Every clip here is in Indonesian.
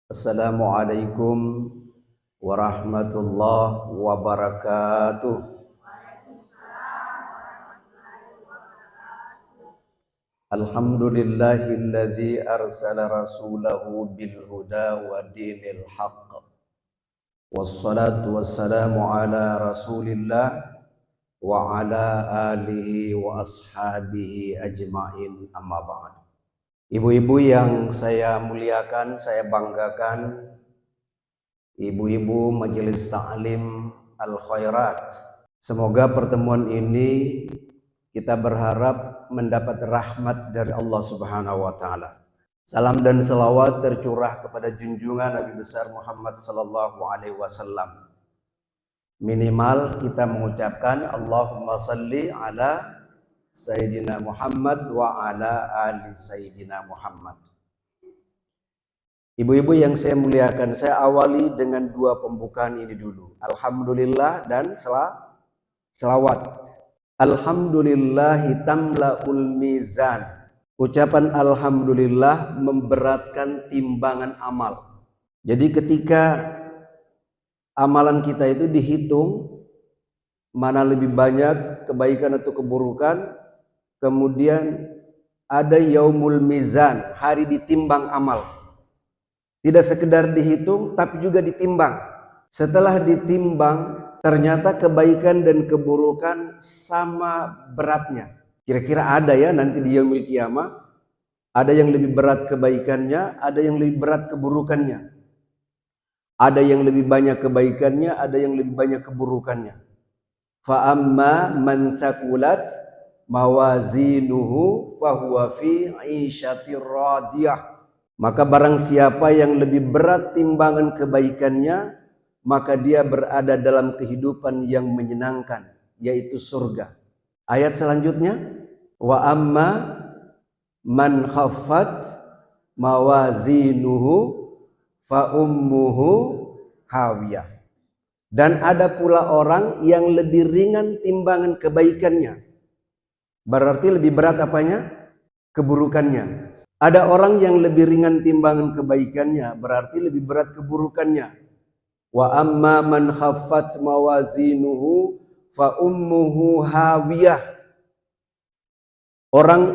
Assalamualaikum warahmatullahi wabarakatuh. Alhamdulillahilladzi arsala rasulahu bil huda wa dinil haqq. Wassalatu wassalamu ala Rasulillah wa ala alihi wa ashabihi ajmain, amma ba'd. Ibu-ibu yang saya muliakan, saya banggakan, ibu-ibu Majelis Ta'lim Al-Khairat. Semoga pertemuan ini kita berharap mendapat rahmat dari Allah Subhanahu wa taala. Salam dan selawat tercurah kepada junjungan Nabi besar Muhammad sallallahu alaihi wasallam. Minimal kita mengucapkan Allahumma salli ala Sayyidina Muhammad wa ala ali Sayyidina Muhammad. Ibu-ibu yang saya muliakan, saya awali dengan dua pembukaan ini dulu. Alhamdulillah dan selawat. Alhamdulillahi tamla'ul mizan. Ucapan alhamdulillah memberatkan timbangan amal. Jadi ketika amalan kita itu dihitung, mana lebih banyak kebaikan atau keburukan, kemudian ada yaumul mizan, hari ditimbang amal. Tidak sekedar dihitung, tapi juga ditimbang. Setelah ditimbang, ternyata kebaikan dan keburukan sama beratnya. Kira-kira ada ya nanti di yaumil qiyamah, ada yang lebih berat kebaikannya, ada yang lebih berat keburukannya. Ada yang lebih banyak kebaikannya, ada yang lebih banyak keburukannya. Fa amma man thaqulat mawazinuhu fahuwa fi 'ishatir radiyah. Maka barang siapa yang lebih berat timbangan kebaikannya, maka dia berada dalam kehidupan yang menyenangkan, yaitu surga. Ayat selanjutnya, wa amma man khaffat mawazinuhu fa ummuhu hawiyah. Dan ada pula orang yang lebih ringan timbangan kebaikannya. Berarti lebih berat apanya? Keburukannya. Ada orang yang lebih ringan timbangan kebaikannya, berarti lebih berat keburukannya. Wa amma man khaffat mawazinuhu fa ummuhu hawiyah.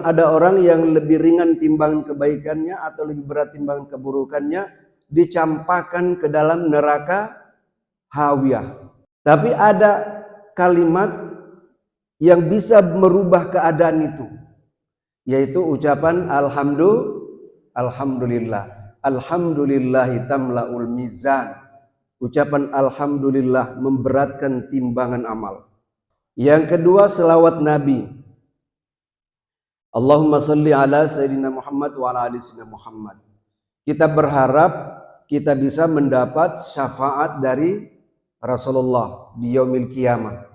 Ada orang yang lebih ringan timbangan kebaikannya atau lebih berat timbangan keburukannya, dicampakkan ke dalam neraka hawiyah. Tapi ada kalimat yang bisa merubah keadaan itu, yaitu ucapan alhamdulillah. Alhamdulillahi tamla'ul mizan. Ucapan alhamdulillah memberatkan timbangan amal. Yang kedua, selawat Nabi. Allahumma salli ala Sayyidina Muhammad wa ala ali Sayyidina Muhammad. Kita berharap kita bisa mendapat syafaat dari Rasulullah di yaumil qiyamah.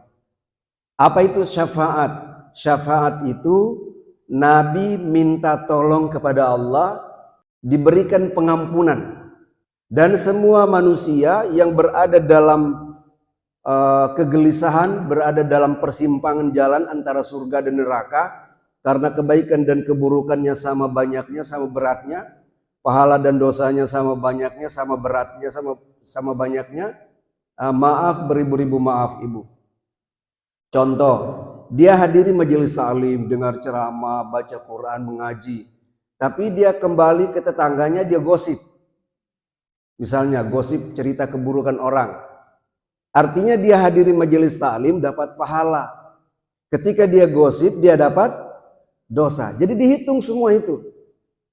Apa itu syafaat? Syafaat itu Nabi minta tolong kepada Allah, diberikan pengampunan. Dan semua manusia yang berada dalam kegelisahan, berada dalam persimpangan jalan antara surga dan neraka, karena kebaikan dan keburukannya sama banyaknya, sama beratnya, pahala dan dosanya sama banyaknya, sama beratnya, sama banyaknya, maaf beribu-ribu maaf ibu. Contoh, dia hadiri majelis ta'lim, dengar ceramah, baca Quran, mengaji. Tapi dia kembali ke tetangganya, dia gosip. Misalnya gosip cerita keburukan orang. Artinya dia hadiri majelis ta'lim dapat pahala. Ketika dia gosip, dia dapat dosa. Jadi dihitung semua itu.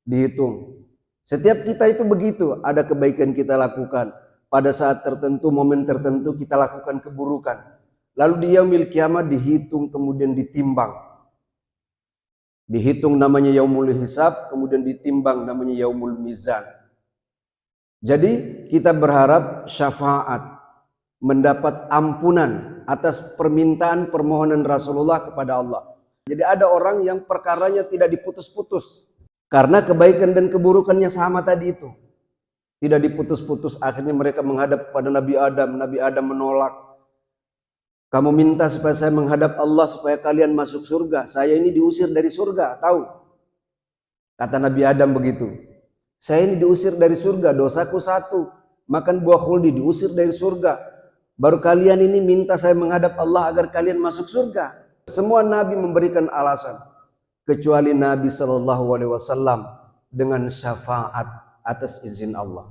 Dihitung. Setiap kita itu begitu. Ada kebaikan kita lakukan. Pada saat tertentu, momen tertentu kita lakukan keburukan. Lalu di yaumil qiyamah dihitung kemudian ditimbang. Dihitung namanya yaumul hisab, kemudian ditimbang namanya yaumul mizan. Jadi kita berharap syafaat, mendapat ampunan atas permintaan permohonan Rasulullah kepada Allah. Jadi ada orang yang perkaranya tidak diputus-putus karena kebaikan dan keburukannya sama tadi itu. Tidak diputus-putus, akhirnya mereka menghadap kepada Nabi Adam. Nabi Adam menolak. Kamu minta supaya saya menghadap Allah supaya kalian masuk surga. Saya ini diusir dari surga, tahu? Kata Nabi Adam begitu. Saya ini diusir dari surga, dosaku satu, makan buah khuldi, diusir dari surga. Baru kalian ini minta saya menghadap Allah agar kalian masuk surga. Semua nabi memberikan alasan, kecuali Nabi Shallallahu Alaihi Wasallam dengan syafaat atas izin Allah.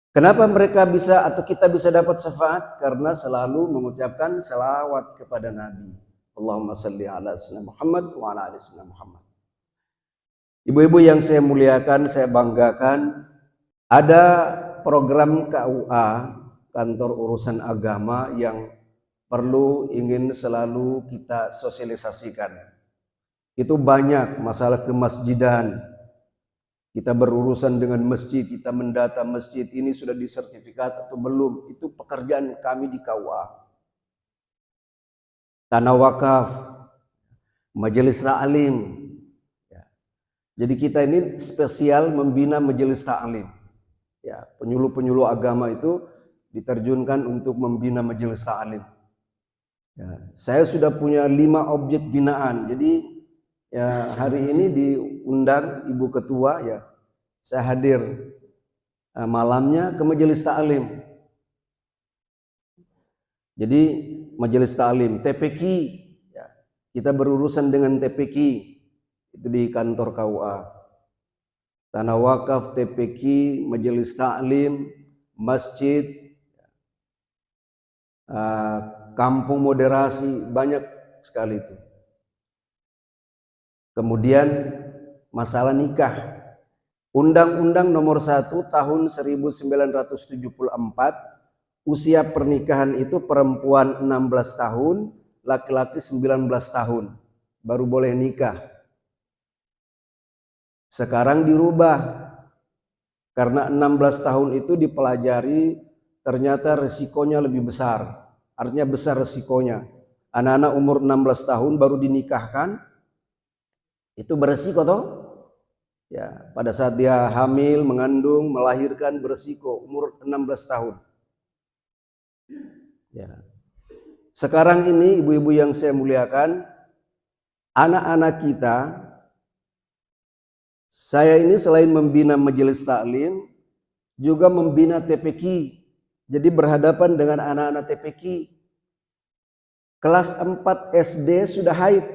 Kenapa mereka bisa atau kita bisa dapat syafaat? Karena selalu mengucapkan selawat kepada Nabi. Allahumma salli ala sayyidina Muhammad wa ala ali sayyidina Muhammad. Ibu-ibu yang saya muliakan, saya banggakan, ada program KUA, Kantor Urusan Agama, yang perlu ingin selalu kita sosialisasikan. Itu banyak masalah kemasjidan. Kita berurusan dengan masjid, kita mendata masjid ini sudah disertifikat atau belum. Itu pekerjaan kami di KUA. Tanah wakaf, majelis ta'lim. Jadi kita ini spesial membina majelis ta'lim. Ya, penyuluh-penyuluh agama itu diterjunkan untuk membina majelis ta'lim. Ya, saya sudah punya 5 objek binaan. Jadi ya hari ini diundang Ibu Ketua, ya saya hadir malamnya ke majelis ta'lim. Jadi majelis ta'lim, TPQ, ya, kita berurusan dengan TPQ, itu di kantor KUA. Tanah wakaf, TPQ, majelis ta'lim, masjid, kampung moderasi, banyak sekali itu. Kemudian masalah nikah. Undang-Undang Nomor 1 Tahun 1974, usia pernikahan itu perempuan 16 tahun, laki-laki 19 tahun baru boleh nikah. Sekarang dirubah karena 16 tahun itu dipelajari ternyata resikonya lebih besar. Artinya besar resikonya. Anak-anak umur 16 tahun baru dinikahkan, itu beresiko toh? Ya, pada saat dia hamil, mengandung, melahirkan beresiko umur 16 tahun. Ya. Sekarang ini ibu-ibu yang saya muliakan, anak-anak kita, saya ini selain membina majelis taklim, juga membina TPQ. Jadi berhadapan dengan anak-anak TPQ. Kelas 4 SD sudah haid.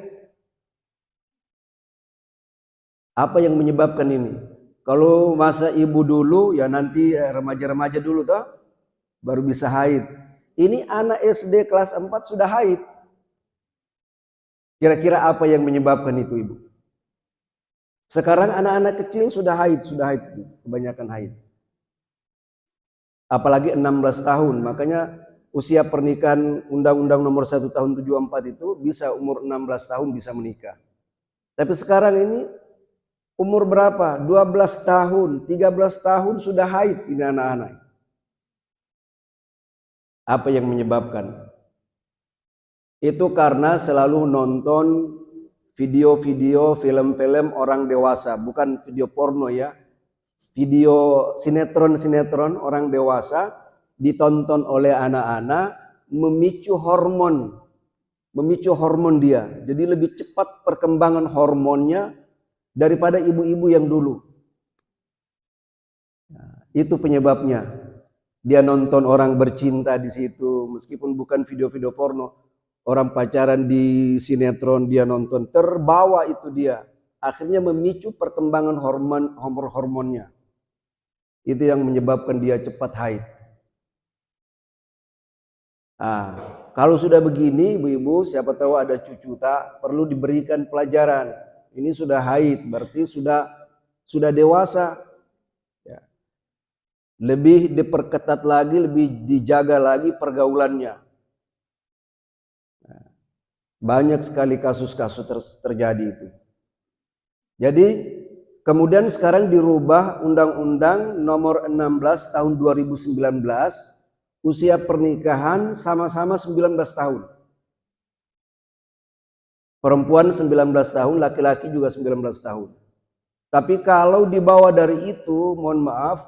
Apa yang menyebabkan ini? Kalau masa ibu dulu, ya nanti remaja-remaja dulu toh, baru bisa haid. Ini anak SD kelas 4 sudah haid. Kira-kira apa yang menyebabkan itu, ibu? Sekarang anak-anak kecil sudah haid, kebanyakan haid. Apalagi 16 tahun, makanya usia pernikahan Undang-Undang Nomor 1 Tahun 74 itu bisa umur 16 tahun bisa menikah. Tapi sekarang ini umur berapa? 12 tahun, 13 tahun sudah haid ini anak-anak. Apa yang menyebabkan? Itu karena selalu nonton video-video, film-film orang dewasa, bukan video porno ya. Video sinetron-sinetron orang dewasa ditonton oleh anak-anak, memicu hormon dia. Jadi lebih cepat perkembangan hormonnya daripada ibu-ibu yang dulu. Nah, itu penyebabnya. Dia nonton orang bercinta di situ, meskipun bukan video-video porno. Orang pacaran di sinetron dia nonton, terbawa itu dia. Akhirnya memicu perkembangan hormonnya. Itu yang menyebabkan dia cepat haid. Kalau sudah begini, ibu-ibu, siapa tahu ada cucu tak, perlu diberikan pelajaran. Ini sudah haid, berarti sudah dewasa. Ya. Lebih diperketat lagi, lebih dijaga lagi pergaulannya. Nah, banyak sekali kasus-kasus terjadi itu. Jadi kemudian sekarang dirubah Undang-Undang Nomor 16 Tahun 2019, usia pernikahan sama-sama 19 tahun. Perempuan 19 tahun, laki-laki juga 19 tahun. Tapi kalau di bawah dari itu, mohon maaf,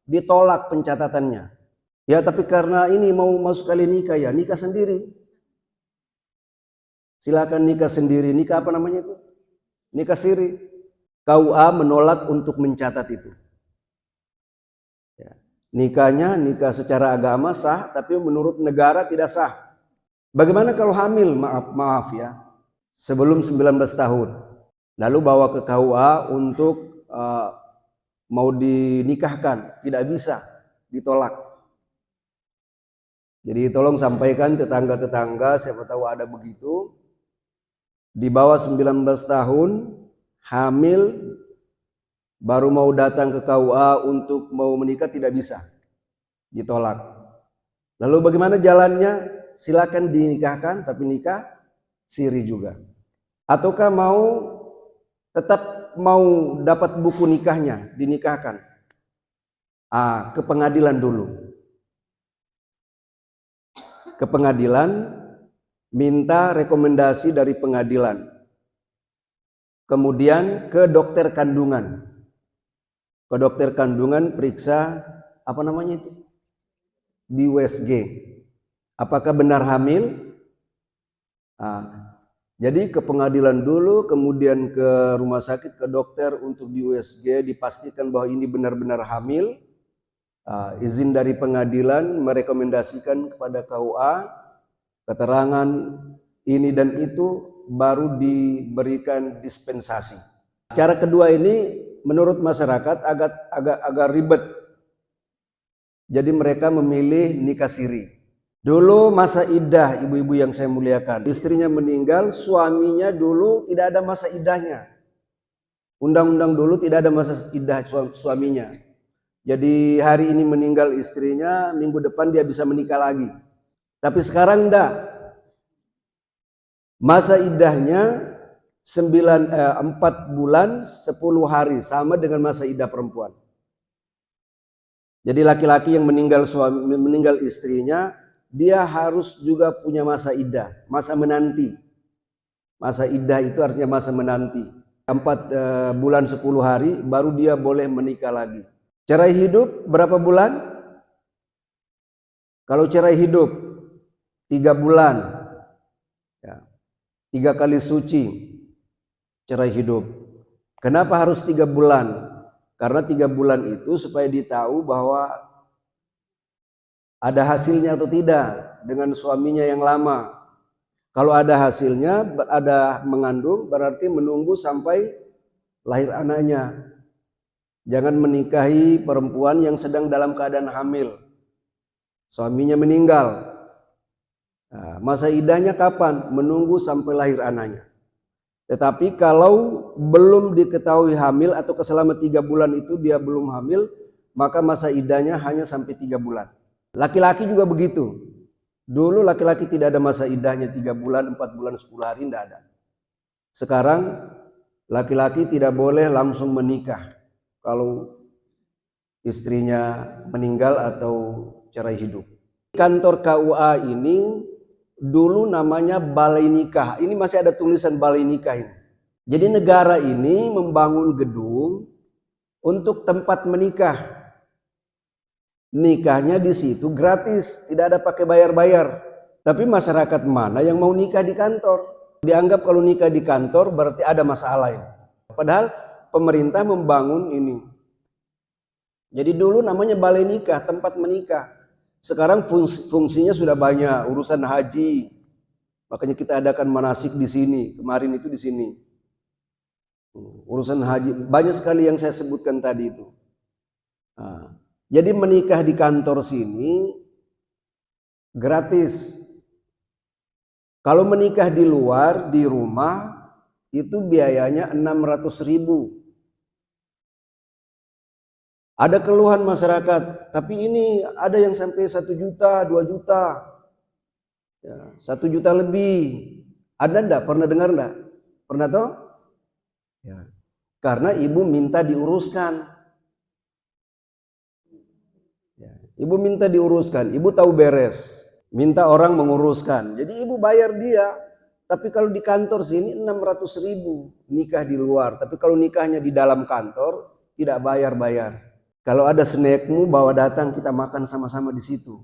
ditolak pencatatannya. Ya, tapi karena ini mau masuk kali nikah, ya nikah sendiri. Silakan nikah sendiri. Nikah apa namanya itu? Nikah siri. KUA menolak untuk mencatat itu. Nikahnya nikah secara agama sah, tapi menurut negara tidak sah. Bagaimana kalau hamil? Maaf ya, sebelum 19 tahun. Lalu bawa ke KUA untuk mau dinikahkan, tidak bisa, ditolak. Jadi tolong sampaikan tetangga-tetangga, siapa tahu ada begitu. Di bawah 19 tahun, hamil, baru mau datang ke KUA untuk mau menikah, tidak bisa, ditolak. Lalu bagaimana jalannya? Silakan dinikahkan, tapi nikah siri juga. Ataukah tetap mau dapat buku nikahnya, dinikahkan? Ke pengadilan dulu. Ke pengadilan, minta rekomendasi dari pengadilan. Kemudian ke dokter kandungan. Ke dokter kandungan periksa, apa namanya itu? Di USG. Apakah benar hamil? Jadi ke pengadilan dulu, kemudian ke rumah sakit, ke dokter untuk di USG, dipastikan bahwa ini benar-benar hamil. Izin dari pengadilan merekomendasikan kepada KUA keterangan ini dan itu, baru diberikan dispensasi. Cara kedua ini menurut masyarakat agak ribet. Jadi mereka memilih nikah siri. Dulu masa iddah, ibu-ibu yang saya muliakan, istrinya meninggal, suaminya dulu tidak ada masa iddahnya. Undang-undang dulu tidak ada masa iddah suaminya. Jadi hari ini meninggal istrinya, minggu depan dia bisa menikah lagi. Tapi sekarang enggak. Masa iddahnya 4 bulan 10 hari, sama dengan masa iddah perempuan. Jadi laki-laki yang meninggal istrinya, dia harus juga punya masa iddah, masa menanti. Masa iddah itu artinya masa menanti. 4 bulan 10 hari baru dia boleh menikah lagi. Cerai hidup berapa bulan? Kalau cerai hidup 3 bulan. 3 kali suci cerai hidup. Kenapa harus 3 bulan? Karena 3 bulan itu supaya ditahu bahwa ada hasilnya atau tidak dengan suaminya yang lama. Kalau ada hasilnya, ada mengandung, berarti menunggu sampai lahir anaknya. Jangan menikahi perempuan yang sedang dalam keadaan hamil, suaminya meninggal. Masa iddahnya kapan? Menunggu sampai lahir anaknya. Tetapi kalau belum diketahui hamil atau selama 3 bulan itu dia belum hamil, maka masa iddahnya hanya sampai 3 bulan. Laki-laki juga begitu. Dulu laki-laki tidak ada masa iddahnya 3 bulan, 4 bulan, 10 hari, tidak ada. Sekarang laki-laki tidak boleh langsung menikah kalau istrinya meninggal atau cerai hidup. Kantor KUA ini dulu namanya balai nikah. Ini masih ada tulisan balai nikah ini. Jadi negara ini membangun gedung untuk tempat menikah. Nikahnya di situ gratis, tidak ada pakai bayar-bayar. Tapi masyarakat mana yang mau nikah di kantor? Dianggap kalau nikah di kantor berarti ada masalah ini. Padahal pemerintah membangun ini. Jadi dulu namanya balai nikah, tempat menikah. Sekarang fungsinya sudah banyak, urusan haji. Makanya kita adakan manasik di sini, kemarin itu di sini. Urusan haji, banyak sekali yang saya sebutkan tadi itu. Jadi menikah di kantor sini gratis. Kalau menikah di luar, di rumah, itu biayanya 600.000. Ada keluhan masyarakat, tapi ini ada yang sampai 1 juta, 2 juta, 1 juta lebih. Ada enggak? Pernah dengar enggak? Pernah tahu? Ya. Karena ibu minta diuruskan. Ibu minta diuruskan, ibu tahu beres, minta orang menguruskan. Jadi ibu bayar dia. Tapi kalau di kantor sini 600.000 nikah di luar. Tapi kalau nikahnya di dalam kantor tidak bayar-bayar. Kalau ada snackmu bawa datang, kita makan sama-sama di situ.